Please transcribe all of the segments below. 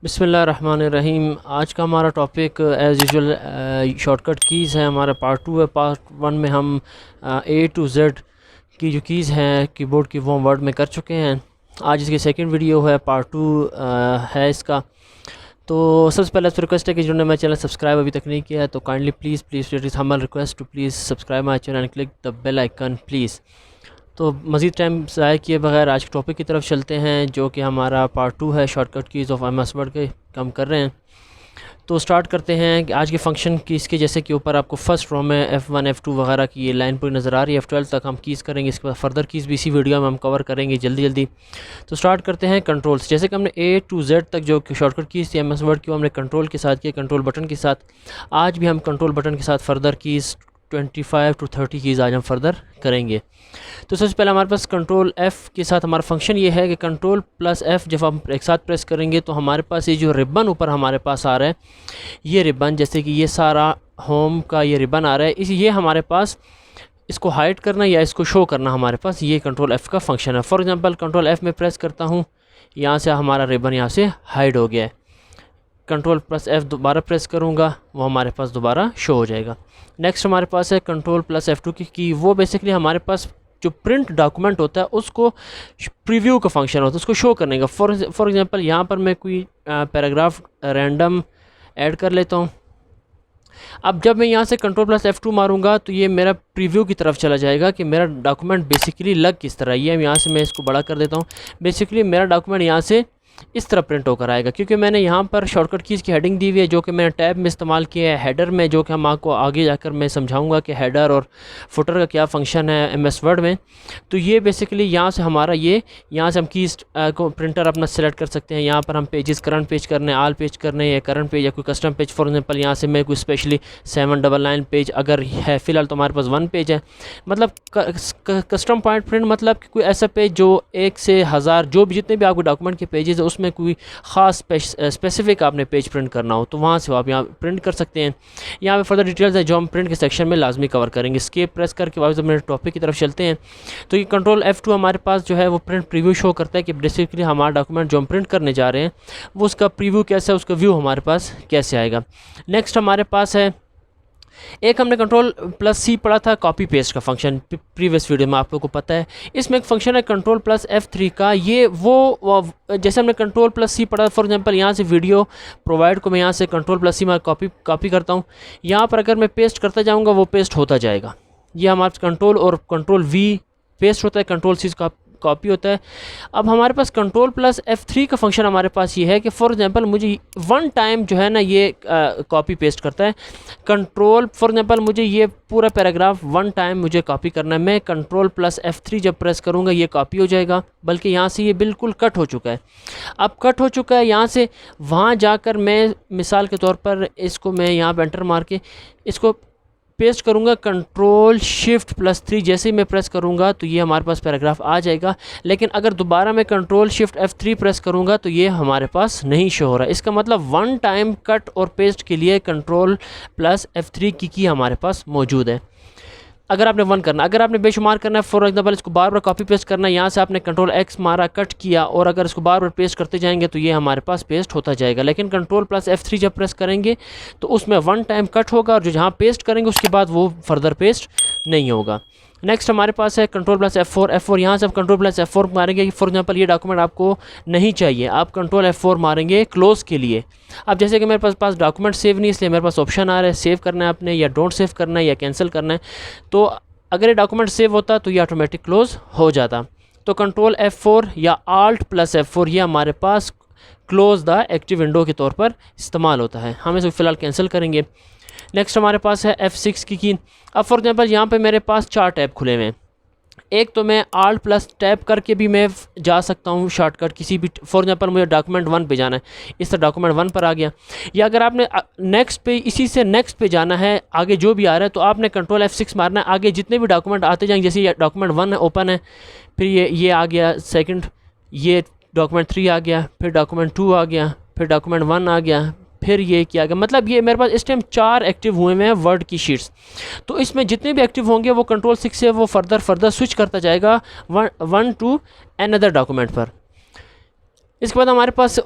बिस्मिल्लाहिर्रहमानिर्रहीम। आज का हमारा topic as usual shortcut keys है। हमारा पार्ट 2 है। पार्ट 1 में हम A to Z की जो कीज़ हैं कीबोर्ड की वो हम वर्ड में कर चुके हैं। आज इसकी सेकंड वीडियो है, पार्ट 2 है इसका। तो सबसे पहले रिक्वेस्ट है कि जिन्होंने मेरा चैनल सब्सक्राइब अभी तक नहीं किया है तो kindly please it is humble request to please subscribe my channel and click the bell icon please. तो मज़ीद टाइम ज़ाया किए बगैर आज के टॉपिक की तरफ चलते हैं, जो कि हमारा पार्ट 2 है shortcut keys of MS word के हम कर रहे हैं। तो स्टार्ट करते हैं आज के फंक्शन कीज़ के। जैसे कि ऊपर आपको फर्स्ट रो में F1 F2 वगैरह की ये लाइन पूरी नज़र आ रही है। F12 तक हम कीज़ करेंगे, इसके बाद फर्दर कीज़ भी इसी वीडियो में हम कवर करेंगे जल्दी। तो स्टार्ट करते हैं कंट्रोल से। जैसे कि हमने A to Z तक जो शॉर्टकट कीज़ थी MS वर्ड की वो हमने कंट्रोल के साथ किया, कंट्रोल बटन के साथ। आज भी हम कंट्रोल बटन के साथ फर्दर कीज़ 25 to 30 कीज़ आज हम फर्दर करेंगे। तो सबसे पहले हमारे पास कंट्रोल F के साथ हमारा फंक्शन ये है कि कंट्रोल प्लस F जब हम एक साथ प्रेस करेंगे तो हमारे पास ये जो रिबन ऊपर हमारे पास आ रहा है, ये रिबन, जैसे कि ये सारा होम का ये रिबन आ रहा है, ये हमारे पास इसको हाइड करना या इसको शो करना हमारे पास ये कंट्रोल F का फंक्शन है। फॉर एग्जांपल कंट्रोल F में प्रेस करता हूँ, यहाँ से हमारा रिबन यहाँ से हाइड हो गया है। कंट्रोल प्लस F दोबारा प्रेस करूँगा, वो हमारे पास दोबारा शो हो जाएगा। नेक्स्ट हमारे पास है कंट्रोल प्लस F2 की वो बेसिकली हमारे पास जो प्रिंट डॉक्यूमेंट होता है उसको प्रीव्यू का फंक्शन होता है, उसको शो करने का। फॉर एग्जांपल यहाँ पर मैं कोई पैराग्राफ रैंडम ऐड कर लेता हूँ। अब जब मैं यहाँ से कंट्रोल प्लस F2 मारूंगा तो ये मेरा प्रीव्यू की तरफ चला जाएगा कि मेरा डॉक्यूमेंट बेसिकली लग किस तरह। ये यहाँ से मैं इसको बड़ा कर देता हूँ। बेसिकली मेरा डॉक्यूमेंट यहाँ से इस तरह प्रिंट होकर आएगा, क्योंकि मैंने यहाँ पर शॉर्टकट कीज़ की हेडिंग दी हुई है जो कि मैंने टैब में इस्तेमाल किया है हेडर में, जो कि हम आपको आगे जाकर मैं समझाऊंगा कि हेडर और फुटर का क्या फंक्शन है MS वर्ड में। तो ये बेसिकली यहाँ से हमारा यहाँ से हम कीज़ को प्रिंटर अपना सेलेक्ट कर सकते हैं। यहाँ पर हम पेजेस करंट पेज करने, आल पेज करने, या करंट पेज या कोई कस्टम पेज। फॉर एग्जांपल यहाँ से मैं कोई स्पेशली 799 पेज अगर है, फ़िलहाल तो हमारे पास 1 पेज है। मतलब कस्टम पॉइंट प्रिंट मतलब कि कोई ऐसा पेज जो 1 से 1000 जो भी जितने भी आपके डॉक्यूमेंट के पेजेस है उसमें कोई ख़ास स्पेसिफिक आपने पेज प्रिंट करना हो तो वहाँ से आप यहाँ प्रिंट कर सकते हैं। यहाँ पे फर्दर डिटेल्स है जो हम प्रिंट के सेक्शन में लाजमी कवर करेंगे। एस्केप प्रेस करके वापस अपने टॉपिक की तरफ चलते हैं। तो ये कंट्रोल F2 हमारे पास जो है वो प्रिंट प्रीव्यू शो करता है कि बेसिकली हमारा डॉक्यूमेंट जो हम प्रिंट करने जा रहे हैं वो उसका प्रीव्यू कैसा है, उसका व्यू हमारे पास कैसे आएगा। नेक्स्ट हमारे पास है एक हमने कंट्रोल प्लस C पढ़ा था, कॉपी पेस्ट का फंक्शन, प्रीवियस वीडियो में आप लोगों को पता है। इसमें एक फंक्शन है कंट्रोल प्लस F3 का, ये वो जैसे हमने कंट्रोल प्लस C पढ़ा। फॉर एग्जांपल यहाँ से वीडियो प्रोवाइड को मैं यहाँ से कंट्रोल प्लस C में कॉपी करता हूँ। यहाँ पर अगर मैं पेस्ट करता जाऊँगा वो पेस्ट होता जाएगा। ये हमारे कंट्रोल और कंट्रोल V पेस्ट होता है, कंट्रोल C का कॉपी होता है। अब हमारे पास कंट्रोल प्लस F3 का फंक्शन हमारे पास ये है कि फॉर एग्जांपल मुझे 1 टाइम जो है ना ये कॉपी पेस्ट करता है। कंट्रोल फॉर एग्जांपल मुझे ये पूरा पैराग्राफ 1 टाइम मुझे कॉपी करना है, मैं कंट्रोल प्लस F3 जब प्रेस करूँगा ये कॉपी हो जाएगा। बल्कि यहाँ से ये बिल्कुल कट हो चुका है। अब कट हो चुका है, यहाँ से वहाँ जाकर मैं मिसाल के तौर पर इसको मैं यहाँ पर एंटर मार के इसको पेस्ट करूँगा। कंट्रोल शिफ्ट प्लस 3 जैसे ही मैं प्रेस करूँगा तो ये हमारे पास पैराग्राफ आ जाएगा। लेकिन अगर दोबारा मैं कंट्रोल शिफ्ट F3 प्रेस करूँगा तो ये हमारे पास नहीं शो हो रहा है। इसका मतलब 1 टाइम कट और पेस्ट के लिए कंट्रोल प्लस F3 की हमारे पास मौजूद है। अगर आपने 1 करना, अगर आपने बेशुमार करना है, फॉर एग्जांपल इसको बार बार कॉपी पेस्ट करना है, यहाँ से आपने कंट्रोल X मारा, कट किया, और अगर इसको बार बार पेस्ट करते जाएंगे तो ये हमारे पास पेस्ट होता जाएगा। लेकिन कंट्रोल प्लस F3 जब प्रेस करेंगे तो उसमें 1 टाइम कट होगा और जो जहाँ पेस्ट करेंगे उसके बाद वो फर्दर पेस्ट नहीं होगा। नेक्स्ट हमारे पास है कंट्रोल प्लस F4 यहाँ से आप कंट्रोल प्लस F4 मारेंगे। फॉर एग्जांपल ये डॉक्यूमेंट आपको नहीं चाहिए, आप कंट्रोल F4 मारेंगे क्लोज़ के लिए। अब जैसे कि मेरे पास डॉक्यूमेंट सेव नहीं, इसलिए मेरे पास ऑप्शन आ रहा है सेव करना है आपने, या डोंट सेव करना है, या कैंसिल करना है। तो अगर ये डॉक्यूमेंट सेव होता तो ये ऑटोमेटिक क्लोज़ हो जाता। तो कंट्रोल F4 या आल्ट प्लस F4 ये हमारे पास क्लोज़ द एक्टिव विंडो के तौर पर इस्तेमाल होता है। हम इसे फ़िलहाल कैंसिल करेंगे। नेक्स्ट हमारे पास है F6 की। अब फॉर एग्जांपल यहाँ पे मेरे पास 4 टैब खुले हुए हैं। एक तो मैं आल्ट प्लस टैप करके भी मैं जा सकता हूँ शॉर्टकट किसी भी। फॉर एग्जांपल मुझे डॉक्यूमेंट 1 पे जाना है, इस तरह डॉक्यूमेंट 1 पर आ गया। या अगर आपने नेक्स्ट पे, इसी से नेक्स्ट पे जाना है, आगे जो भी आ रहा है तो आपने कंट्रोल F6 मारना है। आगे जितने भी डॉक्यूमेंट आते जाएंगे, जैसे ये डॉक्यूमेंट 1 है ओपन है, फिर ये आ गया सेकंड, ये डॉक्यूमेंट 3 आ गया, फिर डॉक्यूमेंट 2 आ गया, फिर डॉक्यूमेंट 1 आ गया, फिर ये किया गया। मतलब ये मेरे पास इस टाइम 4 एक्टिव हुए हैं वर्ड की शीट्स। तो इसमें जितने भी एक्टिव होंगे वो कंट्रोल 6 से वो फर्दर स्विच करता जाएगा वन टू अनदर डॉक्यूमेंट पर। इसके बाद हमारे पास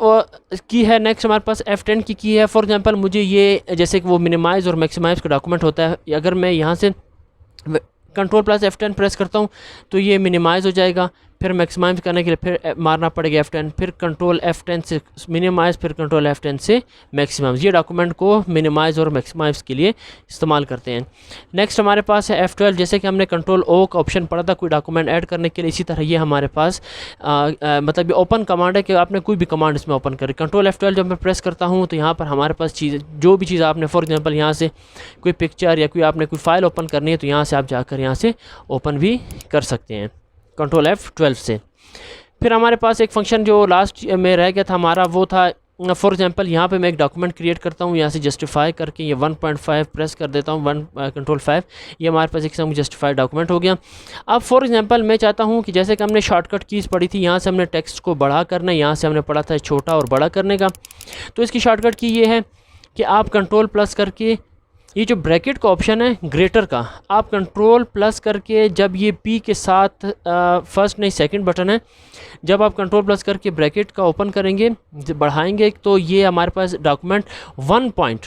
की है, नेक्स्ट हमारे पास F10 की है। फॉर एग्जांपल मुझे ये जैसे कि वो मिनिमाइज़ और मैक्सिमाइज़ का डॉक्यूमेंट होता है, अगर मैं यहाँ से कंट्रोल प्लस F10 प्रेस करता हूँ तो ये मिनिमाइज़ हो जाएगा, फिर मैक्सिमाइज़ करने के लिए फिर मारना पड़ेगा F10, फिर कंट्रोल F10 से मिनिमाइज़, फिर कंट्रोल F10 से मैक्सिमाइज़। ये डॉक्यूमेंट को मिनिमाइज़ और मैक्सिमाइज़ के लिए इस्तेमाल करते हैं। नेक्स्ट हमारे पास है F12, जैसे कि हमने कंट्रोल O का ऑप्शन पढ़ा था कोई डॉक्यूमेंट ऐड करने के लिए, इसी तरह ये हमारे पास मतलब ये ओपन कमांड है कि आपने कोई भी कमांड इसमें ओपन करें। कंट्रोल F12 जब मैं प्रेस करता हूँ तो यहाँ पर हमारे पास चीज़, जो भी चीज़ आपने फॉर एग्जांपल यहाँ से कोई पिक्चर या कोई आपने कोई फ़ाइल ओपन करनी है तो यहाँ से आप जाकर यहाँ से ओपन भी कर सकते हैं कंट्रोल F12 से। फिर हमारे पास एक फंक्शन जो लास्ट में रह गया था हमारा, वो था फॉर एग्जांपल यहाँ पे मैं एक डॉक्यूमेंट क्रिएट करता हूँ, यहाँ से जस्टिफाई करके ये 1.5 प्रेस कर देता हूँ, कंट्रोल 5, ये हमारे पास एक किस्म जस्टिफाइड डॉक्यूमेंट हो गया। अब फॉर एग्जांपल मैं चाहता हूँ कि जैसे कि हमने शॉर्टकट कीज़ पढ़ी थी, यहाँ से हमने टेक्स्ट को बड़ा करना है, यहाँ से हमने पढ़ा था छोटा और बड़ा करने का। तो इसकी शॉर्टकट की ये है कि आप कंट्रोल प्लस करके ये जो ब्रैकेट का ऑप्शन है ग्रेटर का, आप कंट्रोल प्लस करके जब ये P के साथ फर्स्ट नहीं सेकंड बटन है, जब आप कंट्रोल प्लस करके ब्रैकेट का ओपन करेंगे बढ़ाएंगे तो ये हमारे पास डॉक्यूमेंट 1 पॉइंट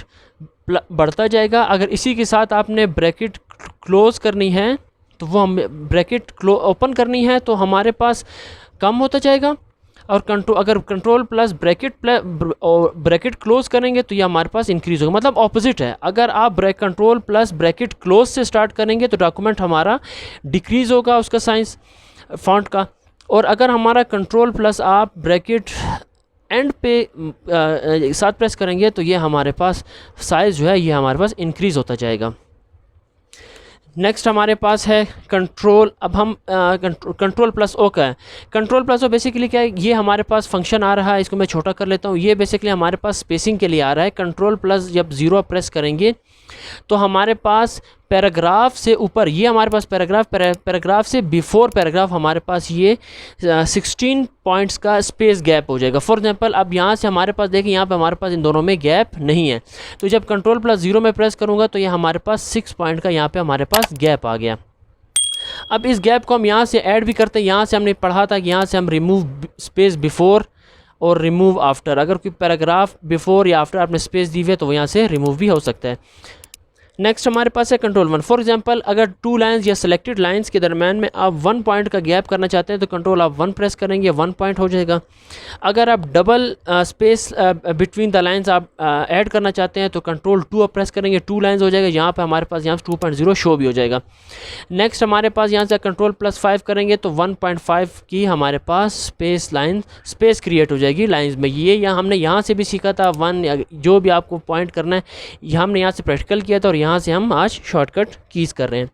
बढ़ता जाएगा। अगर इसी के साथ आपने ब्रैकेट क्लोज़ करनी है तो वो हम ब्रैकेट ओपन करनी है तो हमारे पास कम होता जाएगा, और अगर कंट्रोल प्लस ब्रैकेट क्लोज करेंगे तो ये हमारे पास इंक्रीज़ होगा। मतलब ऑपोजिट है, अगर आप कंट्रोल प्लस ब्रैकेट क्लोज से स्टार्ट करेंगे तो डॉक्यूमेंट हमारा डिक्रीज़ होगा उसका साइज़ फॉन्ट का, और अगर हमारा कंट्रोल प्लस आप ब्रैकेट एंड पे साथ प्रेस करेंगे तो ये हमारे पास साइज़ जो है ये हमारे पास इंक्रीज़ होता जाएगा। नेक्स्ट हमारे पास है कंट्रोल, अब हम कंट्रोल प्लस ओ का है। कंट्रोल प्लस ओ बेसिकली क्या है, ये हमारे पास फंक्शन आ रहा है, इसको मैं छोटा कर लेता हूँ। ये बेसिकली हमारे पास स्पेसिंग के लिए आ रहा है। कंट्रोल प्लस जब 0 प्रेस करेंगे तो हमारे पास पैराग्राफ से ऊपर, ये हमारे पास पैराग्राफ से बिफोर पैराग्राफ हमारे पास ये 16 पॉइंट्स का स्पेस गैप हो जाएगा। फॉर एग्जांपल अब यहाँ से हमारे पास देखिए, यहाँ पे हमारे पास इन दोनों में गैप नहीं है, तो जब कंट्रोल प्लस 0 में प्रेस करूँगा तो ये हमारे पास 6 पॉइंट का यहाँ पे हमारे पास गैप आ गया। अब इस गैप को हम यहाँ से ऐड भी करते हैं। यहाँ से हमने पढ़ा था कि यहाँ से हम रिमूव स्पेस बिफोर और रिमूव आफ्टर, अगर कोई पैराग्राफ बिफोर या आफ्टर आपने स्पेस दी हुई है तो वो यहाँ से रिमूव भी हो सकता है। नेक्स्ट हमारे पास है कंट्रोल 1। फॉर एग्जांपल अगर 2 लाइंस या सेलेक्टेड लाइंस के दरम्यान में आप 1 पॉइंट का गैप करना चाहते हैं तो कंट्रोल आप 1 प्रेस करेंगे, 1 पॉइंट हो जाएगा। अगर आप double space between the lines आप ऐड करना चाहते हैं तो कंट्रोल 2 आप प्रेस करेंगे, 2 लाइंस हो जाएगा। यहाँ पे हमारे पास यहाँ 2.0 शो भी हो जाएगा। नेक्स्ट हमारे पास यहाँ से कंट्रोल प्लस 5 करेंगे तो 1.5 की हमारे पास स्पेस क्रिएट हो जाएगी लाइंस में। ये यहाँ हमने यहाँ से भी सीखा था, 1 जो भी आपको पॉइंट करना है ये हमने यहाँ से प्रैक्टिकल किया था और यहाँ से हम आज शॉर्टकट कीज़ कर रहे हैं।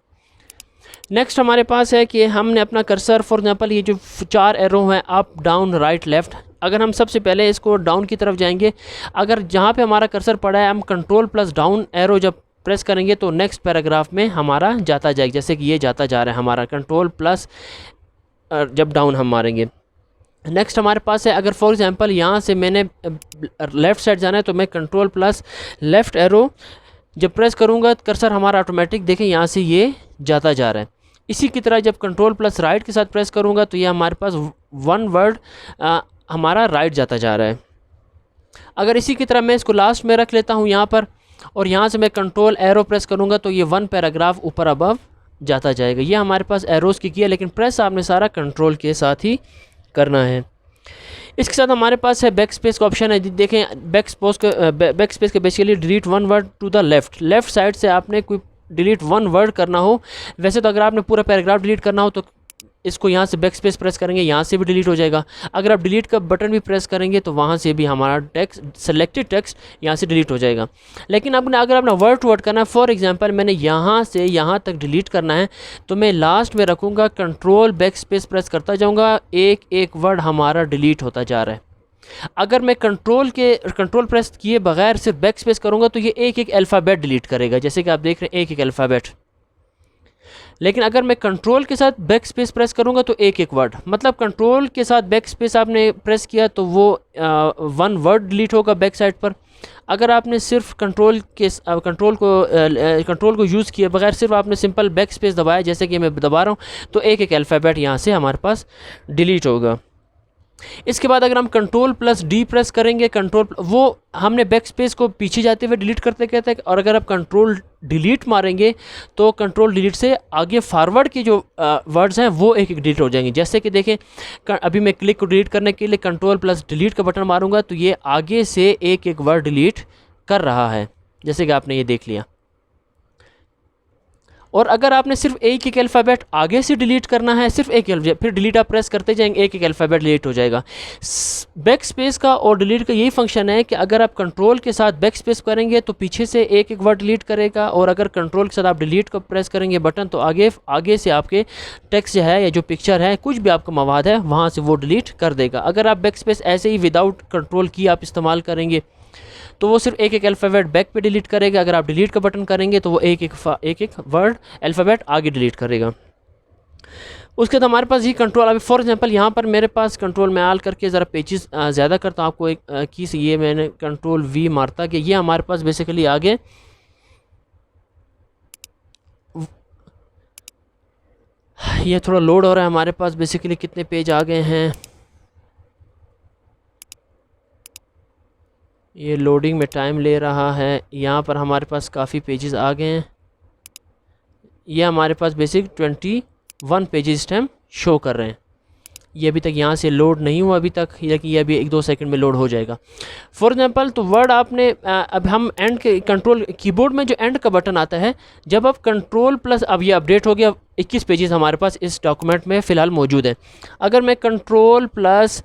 नेक्स्ट हमारे पास है कि हमने अपना कर्सर, फॉर एग्जांपल ये जो 4 एरो हैं अप डाउन राइट लेफ़्ट, अगर हम सबसे पहले इसको डाउन की तरफ जाएंगे, अगर जहाँ पे हमारा कर्सर पड़ा है हम कंट्रोल प्लस डाउन एरो जब प्रेस करेंगे तो नेक्स्ट पैराग्राफ में हमारा जाता जाएगा, जैसे कि ये जाता जा रहा है हमारा कंट्रोल प्लस जब डाउन हम मारेंगे। नेक्स्ट हमारे पास है अगर फॉर एग्जांपल यहाँ से मैंने लेफ़्ट साइड जाना है तो मैं कंट्रोल प्लस लेफ़्ट एरो जब प्रेस करूँगा कर्सर हमारा ऑटोमेटिक देखें यहाँ से ये जाता जा रहा है। इसी की तरह जब कंट्रोल प्लस राइट के साथ प्रेस करूँगा तो ये हमारे पास 1 वर्ड हमारा राइट जाता जा रहा है। अगर इसी की तरह मैं इसको लास्ट में रख लेता हूँ यहाँ पर, और यहाँ से मैं कंट्रोल एरो प्रेस करूँगा तो ये 1 पैराग्राफ ऊपर अबव जाता जाएगा। ये हमारे पास एरोज़ की किया, लेकिन प्रेस आपने सारा कंट्रोल के साथ ही करना है। इसके साथ हमारे पास है बैक स्पेस का ऑप्शन है। देखें बैक स्पेस के basically delete 1 word to the left side से आपने कोई डिलीट 1 वर्ड करना हो, वैसे तो अगर आपने पूरा पैराग्राफ डिलीट करना हो तो इसको यहाँ से बैक स्पेस प्रेस करेंगे, यहाँ से भी डिलीट हो जाएगा। अगर आप डिलीट का बटन भी प्रेस करेंगे तो वहाँ से भी हमारा टेक्स्ट, सेलेक्टेड टेक्स्ट यहाँ से डिलीट हो जाएगा। लेकिन अगर अपना वर्ड टू वर्ड करना है, फॉर एग्जांपल मैंने यहाँ से यहाँ तक डिलीट करना है तो मैं लास्ट में रखूँगा, कंट्रोल बैक स्पेस प्रेस करता जाऊँगा, एक एक वर्ड हमारा डिलीट होता जा रहा है। अगर मैं कंट्रोल प्रेस किए बगैर सिर्फ बैक स्पेस करूँगा तो ये एक एक अल्फ़ाबेट डिलीट करेगा, जैसे कि आप देख रहे हैं एक एक अल्फ़ाबेट। लेकिन अगर मैं कंट्रोल के साथ बैक स्पेस प्रेस करूंगा तो एक एक वर्ड, मतलब कंट्रोल के साथ बैक स्पेस आपने प्रेस किया तो वो 1 वर्ड डिलीट होगा बैक साइड पर। अगर आपने सिर्फ कंट्रोल को यूज़ किए बगैर सिर्फ आपने सिंपल बैक स्पेस दबाया, जैसे कि मैं दबा रहा हूँ, तो एक एक अल्फ़ाबेट यहाँ से हमारे पास डिलीट होगा। इसके बाद अगर हम कंट्रोल प्लस डी प्रेस करेंगे, वो हमने बैक स्पेस को पीछे जाते हुए डिलीट करते कहते हैं, और अगर आप कंट्रोल डिलीट मारेंगे तो कंट्रोल डिलीट से आगे फॉरवर्ड के जो वर्ड्स हैं वो एक एक डिलीट हो जाएंगे। जैसे कि देखें, अभी मैं क्लिक को डिलीट करने के लिए कंट्रोल प्लस डिलीट का बटन मारूंगा तो ये आगे से एक एक वर्ड डिलीट कर रहा है, जैसे कि आपने ये देख लिया। और अगर आपने सिर्फ एक एक अल्फ़ाबेट आगे से डिलीट करना है, सिर्फ एक फिर डिलीट आप प्रेस करते जाएंगे, एक एक अल्फ़ाबेट डिलीट हो जाएगा। बैक स्पेस का और डिलीट का यही फंक्शन है कि अगर आप कंट्रोल के साथ बैक स्पेस करेंगे तो पीछे से एक एक वर्ड डिलीट करेगा, और अगर कंट्रोल के साथ आप डिलीट को प्रेस करेंगे बटन तो आगे से आपके टेक्स्ट जो है या जो पिक्चर है, कुछ भी आपका मवाद है, वहाँ से वो डिलीट कर देगा। अगर आप बैक स्पेस ऐसे ही विदाउट कंट्रोल की आप इस्तेमाल करेंगे तो वो सिर्फ एक एक अल्फ़ाबेट बैक पे डिलीट करेगा। अगर आप डिलीट का बटन करेंगे तो वो एक एक वर्ड अल्फ़ाबेट आगे डिलीट करेगा। उसके बाद हमारे पास ये कंट्रोल, अभी फॉर एग्जांपल यहाँ पर मेरे पास कंट्रोल में आल करके ज़रा पेजेस ज़्यादा करता हूँ आपको एक की से, ये मैंने कंट्रोल वी मारता कि ये हमारे पास बेसिकली आगे ये थोड़ा लोड हो रहा है हमारे पास, बेसिकली कितने पेज आ गए हैं, ये लोडिंग में टाइम ले रहा है। यहाँ पर हमारे पास काफ़ी पेजेस आ गए हैं, ये हमारे पास बेसिक 21 पेजेस इस टाइम शो कर रहे हैं। ये अभी तक यहाँ से लोड नहीं हुआ अभी तक, ये अभी 1-2 सेकंड में लोड हो जाएगा। फॉर एग्जांपल तो वर्ड आपने अब हम एंड के कंट्रोल कीबोर्ड में जो एंड का बटन आता है, जब आप कंट्रोल प्लस, अब ये अपडेट हो गया, 21 पेजेस हमारे पास इस डॉक्यूमेंट में फ़िलहाल मौजूद है। अगर मैं कंट्रोल प्लस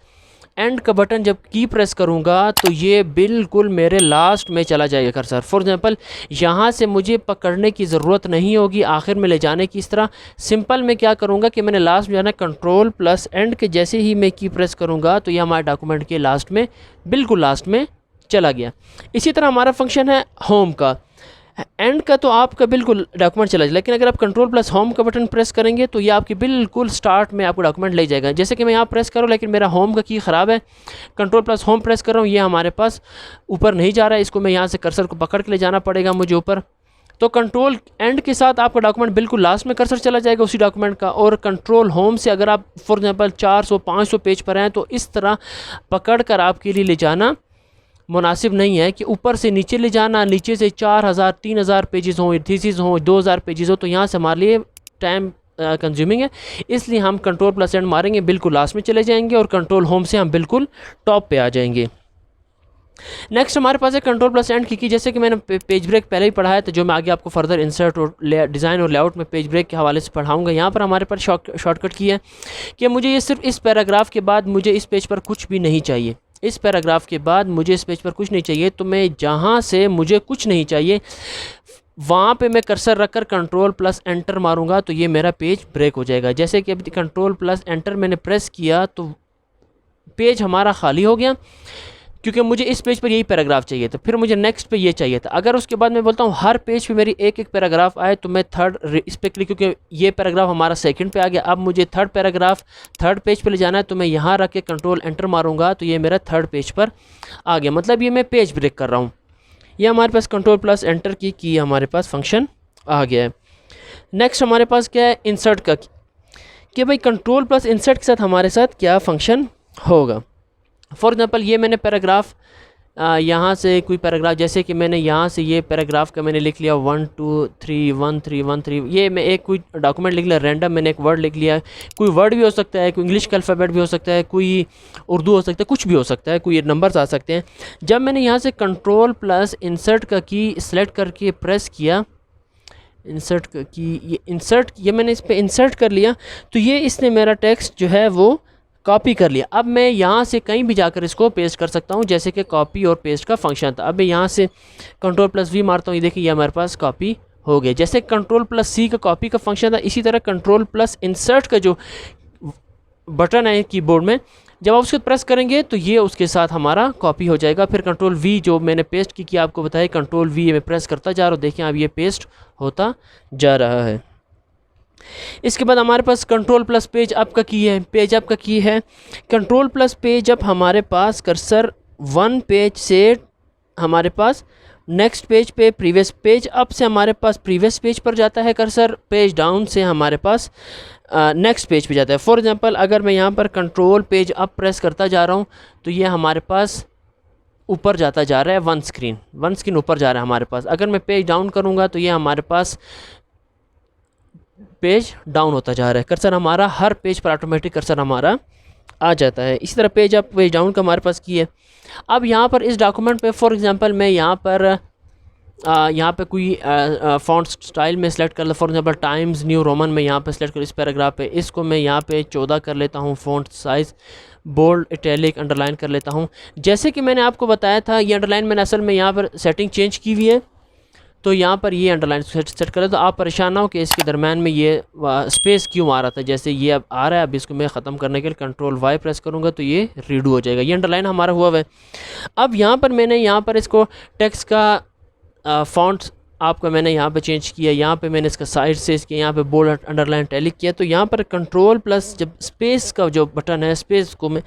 एंड का बटन जब की प्रेस करूँगा तो ये बिल्कुल मेरे लास्ट में चला जाएगा कर्सर। फॉर एग्जांपल यहाँ से मुझे पकड़ने की ज़रूरत नहीं होगी आखिर में ले जाने की। इस तरह सिंपल मैं क्या करूँगा कि मैंने लास्ट में जाना, कंट्रोल प्लस एंड के जैसे ही मैं की प्रेस करूँगा तो ये हमारे डॉक्यूमेंट के लास्ट में, बिल्कुल लास्ट में चला गया। इसी तरह हमारा फंक्शन है होम का। एंड का तो आपका बिल्कुल डॉक्यूमेंट चला जाए, लेकिन अगर आप कंट्रोल प्लस होम का बटन प्रेस करेंगे तो ये आपकी बिल्कुल स्टार्ट में आपको डॉक्यूमेंट ले जाएगा। जैसे कि मैं यहाँ प्रेस करूँ लेकिन मेरा होम का की ख़राब है, कंट्रोल प्लस होम प्रेस कर रहा हूँ, ये हमारे पास ऊपर नहीं जा रहा है, इसको मैं यहाँ से कर्सर को पकड़ के ले जाना पड़ेगा मुझे ऊपर। तो कंट्रोल एंड के साथ आपका डॉक्यूमेंट बिल्कुल लास्ट में कर्सर चला जाएगा उसी डॉक्यूमेंट का। और कंट्रोल होम से अगर आप फॉर एग्जांपल 400-500 पेज पर हैं तो इस तरह पकड़ कर आपके लिए ले जाना मुनासिब नहीं है कि ऊपर से नीचे ले जाना, नीचे से 4000-3000 पेजेस हों, थीसिस हों, 2000 पेजेस हो, तो यहाँ से हमारे लिए टाइम कंज्यूमिंग है। इसलिए हम कंट्रोल प्लस एंड मारेंगे, बिल्कुल लास्ट में चले जाएंगे, और कंट्रोल होम से हम बिल्कुल टॉप पे आ जाएंगे। नेक्स्ट हमारे पास है कंट्रोल प्लस एंड की जैसे कि मैंने पेज ब्रेक पहले ही पढ़ाया था, जो मैं आगे आपको फर्दर इंसर्ट और डिज़ाइन और लेआउट में पेज ब्रेक के हवाले से पढ़ाऊंगा। यहाँ पर हमारे पास शॉर्टकट की है कि मुझे ये सिर्फ इस पैराग्राफ के बाद मुझे इस पेज पर कुछ भी नहीं चाहिए, इस पैराग्राफ के बाद मुझे इस पेज पर कुछ नहीं चाहिए, तो मैं जहाँ से मुझे कुछ नहीं चाहिए वहाँ पे मैं कर्सर रखकर कंट्रोल प्लस एंटर मारूंगा तो ये मेरा पेज ब्रेक हो जाएगा। जैसे कि अभी कंट्रोल प्लस एंटर मैंने प्रेस किया तो पेज हमारा खाली हो गया, क्योंकि मुझे इस पेज पर यही पैराग्राफ चाहिए था, फिर मुझे नेक्स्ट पे ये चाहिए था। अगर उसके बाद मैं बोलता हूँ हर पेज पे मेरी एक एक पैराग्राफ आए तो मैं थर्ड इस पर क्लिक, क्योंकि ये पैराग्राफ हमारा सेकंड पे आ गया, अब मुझे थर्ड पैराग्राफ थर्ड पेज पे ले जाना है, तो मैं यहाँ रख के कंट्रोल एंटर मारूंगा तो ये मेरा थर्ड पेज पर आ गया, मतलब ये मैं पेज ब्रेक कर रहा हूँ। ये हमारे पास कंट्रोल प्लस एंटर की हमारे पास फंक्शन आ गया है। नेक्स्ट हमारे पास क्या है, इंसर्ट का, कि भाई कंट्रोल प्लस इंसर्ट के साथ हमारे साथ क्या फंक्शन होगा। फॉर एग्जांपल ये मैंने पैराग्राफ यहाँ से कोई पैराग्राफ, जैसे कि मैंने यहाँ से ये पैराग्राफ का मैंने लिख लिया 1 2 3 1 3 1 3, ये मैं एक कोई डॉक्यूमेंट लिख लिया रैंडम, मैंने एक वर्ड लिख लिया, कोई वर्ड भी हो सकता है, कोई इंग्लिश का अल्फ़ाबेट भी हो सकता है, कोई उर्दू हो सकता है, कुछ भी हो सकता है, कोई नंबर्स आ सकते हैं। जब मैंने यहाँ से कंट्रोल प्लस इंसर्ट का की सेलेक्ट करके प्रेस किया, इंसर्ट की ये इंसर्ट, ये मैंने इस पर इंसर्ट कर लिया तो ये इसने मेरा टेक्स्ट जो है वो कॉपी कर लिया। अब मैं यहाँ से कहीं भी जाकर इसको पेस्ट कर सकता हूँ, जैसे कि कॉपी और पेस्ट का फंक्शन था। अब मैं यहाँ से कंट्रोल प्लस वी मारता हूँ, ये देखिए ये हमारे पास कॉपी हो गया। जैसे कंट्रोल प्लस सी का कॉपी का फंक्शन था, इसी तरह कंट्रोल प्लस इंसर्ट का जो बटन है कीबोर्ड में, जब आप उसको प्रेस करेंगे तो ये उसके साथ हमारा कॉपी हो जाएगा। फिर कंट्रोल वी जो मैंने पेस्ट की आपको बताया, कंट्रोल वी मैं प्रेस करता जा रहा हूँ, देखिए अब ये पेस्ट होता जा रहा है। इसके बाद हमारे पास कंट्रोल प्लस पेज अप का की है, पेज अप का की है। कंट्रोल प्लस पेज अप हमारे पास कर्सर 1 पेज से हमारे पास नेक्स्ट पेज पे प्रीवियस पेज अप से हमारे पास प्रीवियस पेज पर जाता है कर्सर, पेज डाउन से हमारे पास नेक्स्ट पेज पे जाता है। फॉर एग्जांपल अगर मैं यहाँ पर कंट्रोल पेज अप प्रेस करता जा रहा हूँ तो ये हमारे पास ऊपर जाता जा रहा है, वन स्क्रीन ऊपर जा रहा है हमारे पास। अगर मैं पेज डाउन करूँगा तो ये हमारे पास पेज डाउन होता जा रहा है। कर्सर हमारा हर पेज पर ऑटोमेटिक कर्सर हमारा आ जाता है। इसी तरह पेज अप पेज डाउन का हमारे पास की है। अब यहाँ पर इस डॉक्यूमेंट पे फॉर एग्जांपल मैं यहाँ पे कोई फ़ॉन्ट स्टाइल में सेलेक्ट कर ले, for example times new Roman में यहाँ पे सेलेक्ट कर, इस पैराग्राफ पे इसको मैं यहाँ पे 14 कर लेता हूँ, font size bold italic underline कर लेता हूँ। जैसे कि मैंने आपको बताया था ये अंडरलाइन मैंने असल में यहाँ पर सेटिंग चेंज की हुई है, तो यहाँ पर ये अंडरलाइन सेट कर ले, तो आप परेशान ना हो कि इसके दरम्यान में ये स्पेस क्यों आ रहा था। जैसे ये अब आ रहा है, अब इसको मैं ख़त्म करने के लिए कंट्रोल वाई प्रेस करूँगा तो ये रीडू हो जाएगा। ये अंडरलाइन हमारा हुआ है। अब यहाँ पर मैंने यहाँ पर इसको टेक्स्ट का फ़ॉन्ट आपका मैंने यहाँ पे चेंज किया, यहाँ पे मैंने इसका साइड से इसके यहाँ पे बोल्ड अंडरलाइन टैलिक किया। तो यहाँ पर कंट्रोल प्लस जब स्पेस का जो बटन है, स्पेस को मैं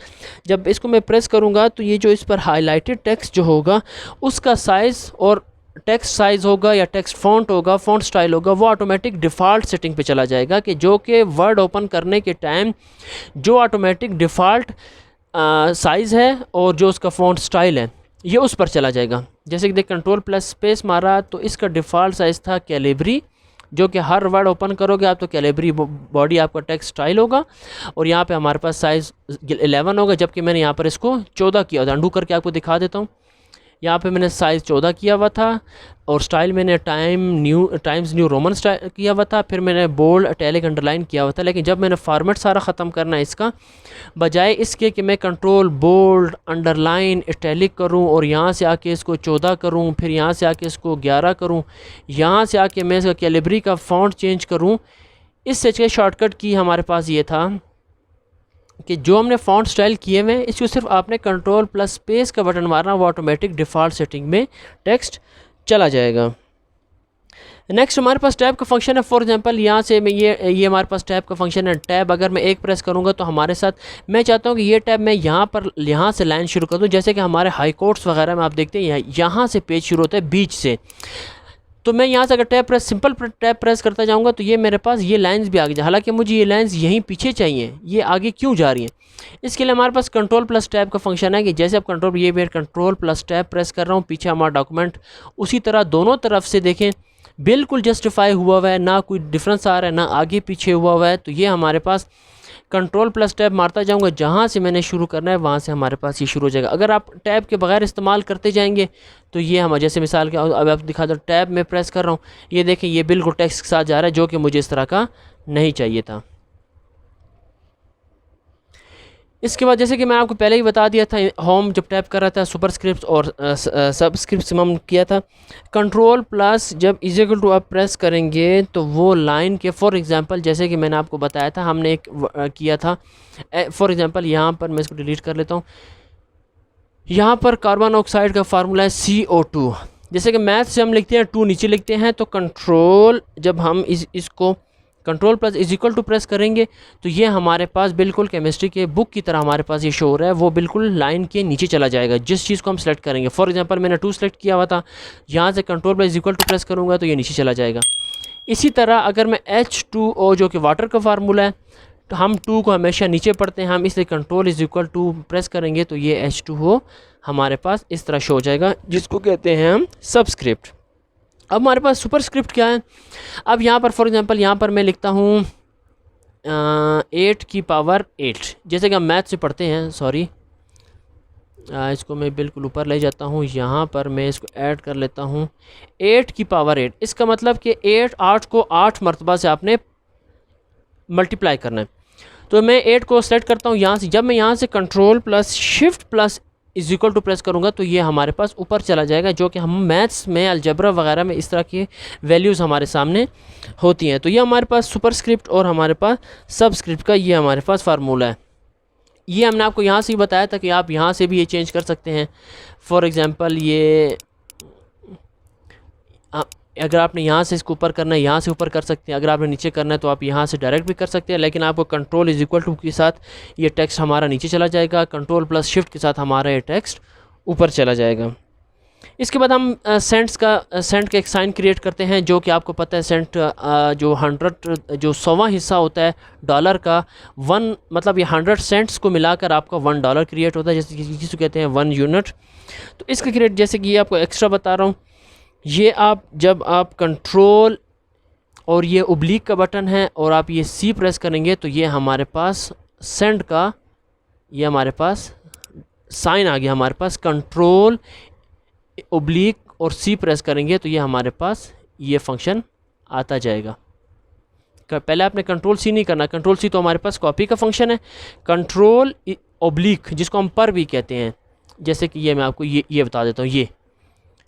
जब इसको मैं प्रेस करूँगा तो ये जो इस पर हाईलाइटेड टेक्स्ट जो होगा उसका साइज़ और टेक्स्ट साइज़ होगा या टेक्स्ट फ़ॉन्ट होगा, फ़ॉन्ट स्टाइल होगा, वो ऑटोमेटिक डिफ़ॉल्ट सेटिंग पे चला जाएगा कि जो कि वर्ड ओपन करने के टाइम जो ऑटोमेटिक डिफ़ॉल्ट साइज़ है और जो उसका फ़ॉन्ट स्टाइल है ये उस पर चला जाएगा। जैसे कि देख कंट्रोल प्लस स्पेस मारा तो इसका डिफ़ॉल्ट साइज़ था कैलिब्री, जो कि हर वर्ड ओपन करोगे आप तो कैलिब्री बॉडी आपका टेक्स्ट स्टाइल होगा, और यहाँ पे हमारे पास साइज़ 11 होगा, जबकि मैंने यहाँ पर इसको 14 किया था। अंडू करके आपको दिखा देता हूँ। यहाँ पे मैंने साइज़ 14 किया हुआ था और स्टाइल मैंने टाइम्स न्यू रोमन स्टाइल किया हुआ था, फिर मैंने बोल्ड इटैलिक अंडरलाइन किया हुआ था। लेकिन जब मैंने फॉर्मेट सारा ख़त्म करना है इसका, बजाय इसके कि मैं कंट्रोल बोल्ड अंडरलाइन इटैलिक करूं और यहाँ से आके इसको 14 करूं, फिर यहाँ से आके इसको 11 करूं, यहाँ से आके मैं इसका कैलिब्री का फ़ॉन्ट चेंज करूं, इससे के शॉर्टकट की हमारे पास ये था कि जो हमने फ़ॉन्ट स्टाइल किए हुए हैं इसको सिर्फ आपने कंट्रोल प्लस स्पेस का बटन मारना, वो ऑटोमेटिक डिफ़ॉल्ट सेटिंग में टेक्स्ट चला जाएगा। नेक्स्ट हमारे पास टैब का फंक्शन है। फॉर एग्जांपल यहाँ से मैं ये हमारे पास टैब का फंक्शन है। टैब अगर मैं एक प्रेस करूँगा तो हमारे साथ मैं चाहता हूँ कि ये टैब मैं यहाँ से लाइन शुरू कर दूँ। जैसे कि हमारे हाई कोर्ट्स वगैरह में आप देखते हैं यहाँ से पेज शुरू होता है बीच से, तो मैं यहाँ से अगर tab press simple tab press करता जाऊँगा तो ये मेरे पास ये लाइंस भी आ गई। हालांकि मुझे ये लाइंस यहीं पीछे चाहिए, ये आगे क्यों जा रही हैं। इसके लिए हमारे पास कंट्रोल प्लस टैब का फंक्शन है कि जैसे आप कंट्रोल प्लस टैब प्रेस कर रहा हूँ, पीछे हमारा डॉक्यूमेंट उसी तरह दोनों तरफ से देखें बिल्कुल जस्टिफाई हुआ है, ना कोई डिफरेंस आ रहा है ना आगे पीछे हुआ है। तो ये हमारे पास कंट्रोल प्लस टैब मारता जाऊंगा, जहाँ से मैंने शुरू करना है वहाँ से हमारे पास ये शुरू हो जाएगा। अगर आप टैब के बगैर इस्तेमाल करते जाएंगे तो ये हम जैसे मिसाल के अब आप दिखा दो, टैब में प्रेस कर रहा हूँ, ये देखें ये बिल्कुल टेक्स्ट के साथ जा रहा है, जो कि मुझे इस तरह का नहीं चाहिए था। इसके बाद जैसे कि मैं आपको पहले ही बता दिया था, होम जब टैप कर रहा था सुपरस्क्रिप्ट और सबस्क्रिप्ट हम किया था। कंट्रोल प्लस जब इज इक्वल टू आप प्रेस करेंगे तो वो लाइन के फॉर एग्जांपल जैसे कि मैंने आपको बताया था हमने एक किया था। फॉर एग्जांपल यहाँ पर मैं इसको डिलीट कर लेता हूँ। यहाँ पर कार्बन ऑक्साइड का फार्मूला है CO2। जैसे कि मैथ से हम लिखते हैं 2 नीचे लिखते हैं, तो कंट्रोल जब हम इसको control plus is equal to press करेंगे तो ये हमारे पास बिल्कुल केमिस्ट्री के बुक की तरह हमारे पास ये शो हो रहा है, वो बिल्कुल लाइन के नीचे चला जाएगा जिस चीज़ को हम सेलेक्ट करेंगे। फॉर एग्जांपल मैंने 2 सेलेक्ट किया हुआ था, यहाँ से control plus is equal to press करूँगा तो ये नीचे चला जाएगा। इसी तरह अगर मैं H2O जो कि वाटर का फार्मूला है, तो हम 2 को हमेशा नीचे पढ़ते हैं, हम इसलिए control is equal to press करेंगे तो ये H2O हमारे पास इस तरह शो हो जाएगा, जिसको कहते हैं हम सबस्क्रिप्ट। अब हमारे पास सुपरस्क्रिप्ट क्या है। अब यहाँ पर फॉर एग्जांपल यहाँ पर मैं लिखता हूँ 8 की पावर 8, जैसे कि हम मैथ से पढ़ते हैं। सॉरी, इसको मैं बिल्कुल ऊपर ले जाता हूँ, यहाँ पर मैं इसको ऐड कर लेता हूँ 8 की पावर 8। इसका मतलब कि 8 को 8 मरतबा से आपने मल्टीप्लाई करना है। तो मैं 8 को सेलेक्ट करता हूँ यहाँ से, जब मैं यहाँ से control plus shift plus is equal to press करूँगा तो ये हमारे पास ऊपर चला जाएगा, जो कि हम मैथ्स में अलजबरा वगैरह में इस तरह की वैल्यूज़ हमारे सामने होती हैं। तो ये हमारे पास सुपरस्क्रिप्ट और हमारे पास सबस्क्रिप्ट का ये हमारे पास फार्मूला है। ये हमने आपको यहाँ से ही बताया था कि आप यहाँ से भी ये चेंज कर सकते हैं। फॉर एग्ज़ाम्पल ये अगर आपने यहाँ से इसको ऊपर करना है यहाँ से ऊपर कर सकते हैं, अगर आपने नीचे करना है तो आप यहाँ से डायरेक्ट भी कर सकते हैं, लेकिन आपको कंट्रोल इज इक्वल टू के साथ ये टेक्स्ट हमारा नीचे चला जाएगा, कंट्रोल प्लस शिफ्ट के साथ हमारा ये टेक्स्ट ऊपर चला जाएगा। इसके बाद हम सेंट का एक साइन क्रिएट करते हैं, जो कि आपको पता है सेंट जो 100 जो 100वां हिस्सा होता है डॉलर का, 1 मतलब ये 100 सेंट्स को मिलाकर आपका $1 क्रिएट होता है, जैसे किसी कहते हैं 1 यूनिट। तो इसका क्रिएट जैसे कि ये आपको एक्स्ट्रा बता रहा हूँ, ये आप जब आप कंट्रोल और ये ओब्लिक का बटन है और आप ये सी प्रेस करेंगे तो ये हमारे पास सेंट का ये हमारे पास साइन आ गया। हमारे पास कंट्रोल ओब्लिक और सी प्रेस करेंगे तो ये हमारे पास ये फंक्शन आता जाएगा। पहले आपने कंट्रोल सी नहीं करना, कंट्रोल सी तो हमारे पास कॉपी का फंक्शन है। कंट्रोल ओब्लिक जिसको हम पर भी कहते हैं, जैसे कि ये मैं आपको ये बता देता हूँ, ये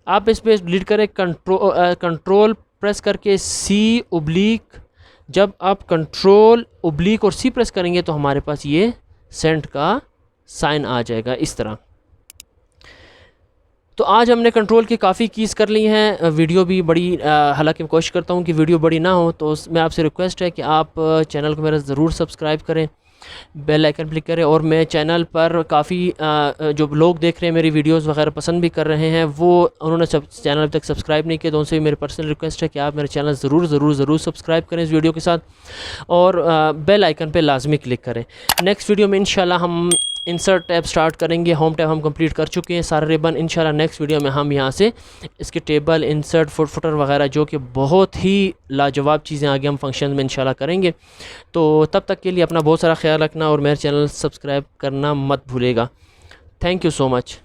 आप इस पर डिलीट करें कंट्रोल प्रेस करके सी ओब्लिक, जब आप कंट्रोल ओब्लिक और सी प्रेस करेंगे तो हमारे पास ये सेंट का साइन आ जाएगा इस तरह। तो आज हमने कंट्रोल की काफ़ी कीज़ कर ली हैं। वीडियो भी बड़ी हालांकि मैं कोशिश करता हूं कि वीडियो बड़ी ना हो, तो मैं आपसे रिक्वेस्ट है कि आप चैनल को मेरा ज़रूर सब्सक्राइब करें, बेल आइकन क्लिक करें। और मैं चैनल पर काफ़ी जो लोग देख रहे हैं मेरी वीडियोस वगैरह पसंद भी कर रहे हैं, वो उन्होंने चैनल अभी तक सब्सक्राइब नहीं किया, तो उनसे भी मेरी पर्सनल रिक्वेस्ट है कि आप मेरे चैनल ज़रूर सब्सक्राइब करें इस वीडियो के साथ, और बेल आइकन पर लाजमी क्लिक करें। नेक्स्ट वीडियो में इंशाल्लाह हम इंसर्ट टैब स्टार्ट करेंगे। होम टैब हम कंप्लीट कर चुके हैं सारा रिबन। इंशाल्लाह नेक्स्ट वीडियो में हम यहाँ से इसके टेबल, इंसर्ट, फुटर वगैरह, जो कि बहुत ही लाजवाब चीज़ें आगे हम फंक्शन में इंशाल्लाह करेंगे। तो तब तक के लिए अपना बहुत सारा ख्याल रखना और मेरे चैनल सब्सक्राइब करना मत भूलेगा। Thank you so much.